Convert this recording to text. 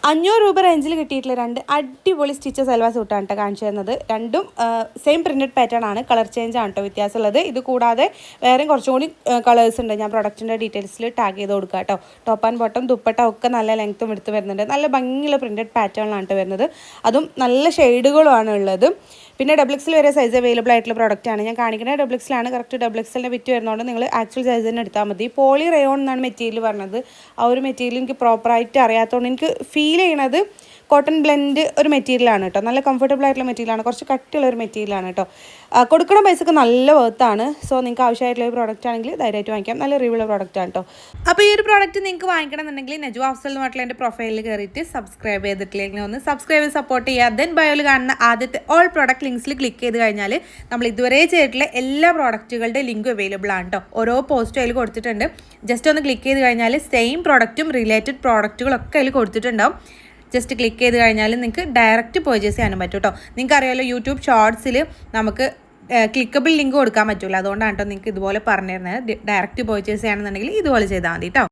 500 രൂപ റേഞ്ചിൽ കിട്ടിയിട്ടുള്ള രണ്ട് അടിപൊളി സ്റ്റിച്ച് സൽവാർ സൂട്ടാണ് കേട്ടോ കാണിച്ചു തരുന്നത്. രണ്ടും സെയിം പ്രിൻറ്റഡ് പാറ്റേൺ ആണ്, കളർ ചേഞ്ച് ആണ് കേട്ടോ വ്യത്യാസമുള്ളത്. ഇത് കൂടാതെ വേറെയും കുറച്ചും കൂടി കളേഴ്സ് ഉണ്ട്. ഞാൻ പ്രൊഡക്റ്റിൻ്റെ ഡീറ്റെയിൽസിൽ ടാഗ് ചെയ്ത് കൊടുക്കുക കേട്ടോ. ടോപ്പ് ആൻഡ് ബോട്ടം ദുപ്പട്ട ഒക്കെ നല്ല ലെങ്ത്തും എടുത്ത് വരുന്നുണ്ട്. നല്ല ഭംഗിയുള്ള പ്രിൻറ്റഡ് പാറ്റേണിലാണ് കേട്ടോ വരുന്നത്. അതും നല്ല ഷെയ്ഡുകളുമാണ് ഉള്ളത്. പിന്നെ ഡബിൾ വരെ സൈസ് അവൈലബിൾ ആയിട്ടുള്ള പ്രോഡക്റ്റാണ് ഞാൻ കാണിക്കുന്നത്. ഡബിൾ കറക്റ്റ് ഡബിൾ വിറ്റ് വരുന്നതുകൊണ്ട് നിങ്ങൾ ആക്ച്വൽ സൈസ് തന്നെ എടുത്താൽ മതി. പോളി റയോൺ എന്നാണ് മെറ്റീരിയൽ പറഞ്ഞത്. ആ ഒരു മെറ്റീരിയൽ എനിക്ക് പ്രോപ്പറായിട്ട് അറിയാത്തതുകൊണ്ട് എനിക്ക് ഫീൽ ചെയ്യണത് കോട്ടൺ ബ്ലെൻഡ് ഒരു മെറ്റീരിയലാണ് കേട്ടോ. നല്ല കംഫർട്ടബിൾ ആയിട്ടുള്ള മെറ്റീരിയലാണ്, കുറച്ച് കട്ടിയുള്ള ഒരു മെറ്റീരിയലാണ് കേട്ടോ. കൊടുക്കുന്ന പൈസക്ക് നല്ല വർത്താണ്. സോ നിങ്ങൾക്ക് ആവശ്യമായിട്ടുള്ള ഒരു പ്രോഡക്റ്റ് ആണെങ്കിൽ ധൈര്യമായിട്ട് വാങ്ങിക്കാം. നല്ല റിവ്യൂള്ള പ്രോഡക്റ്റാണ് കേട്ടോ. അപ്പോൾ ഈ ഒരു പ്രോഡക്റ്റ് നിങ്ങൾക്ക് വാങ്ങിക്കണമെന്നുണ്ടെങ്കിൽ നജു അഫ്സൽ എന്ന് പറഞ്ഞിട്ടുള്ള എൻ്റെ പ്രൊഫൈലിൽ കയറിയിട്ട് സബ്സ്ക്രൈബ് ചെയ്തിട്ടില്ലെങ്കിൽ ഒന്ന് സബ്സ്ക്രൈബ് ചെയ്ത് സപ്പോർട്ട് ചെയ്യുക. ദെൻ ബയോയിൽ കാണുന്ന ആദ്യത്തെ ഓൾ പ്രോഡക്റ്റ് ലിങ്ക്സിൽ ക്ലിക്ക് ചെയ്ത് കഴിഞ്ഞാൽ നമ്മൾ ഇതുവരെ ചെയ്തിട്ടുള്ള എല്ലാ പ്രോഡക്റ്റുകളുടെ ലിങ്കും അവൈലബിൾ ആണ് കേട്ടോ. ഓരോ പോസ്റ്റും അതിൽ കൊടുത്തിട്ടുണ്ട്. ജസ്റ്റ് ഒന്ന് ക്ലിക്ക് ചെയ്ത് കഴിഞ്ഞാൽ സെയിം പ്രോഡക്റ്റും റിലേറ്റഡ് പ്രോഡക്റ്റുകളൊക്കെ അതിൽ കൊടുത്തിട്ടുണ്ടാവും. ജസ്റ്റ് ക്ലിക്ക് ചെയ്ത് കഴിഞ്ഞാൽ നിങ്ങൾക്ക് ഡയറക്റ്റ് പർച്ചേസ് ചെയ്യാനും പറ്റും കേട്ടോ. നിങ്ങൾക്ക് അറിയാമല്ലോ യൂട്യൂബ് ഷോർട്സിൽ നമുക്ക് ക്ലിക്കബിൾ ലിങ്ക് കൊടുക്കാൻ പറ്റില്ല. അതുകൊണ്ടാണ് കേട്ടോ നിങ്ങൾക്ക് ഇതുപോലെ പറഞ്ഞു തരുന്നത്. ഡയറക്റ്റ് പർച്ചേസ് ചെയ്യണമെന്നുണ്ടെങ്കിൽ ഇതുപോലെ ചെയ്താൽ മതി കേട്ടോ.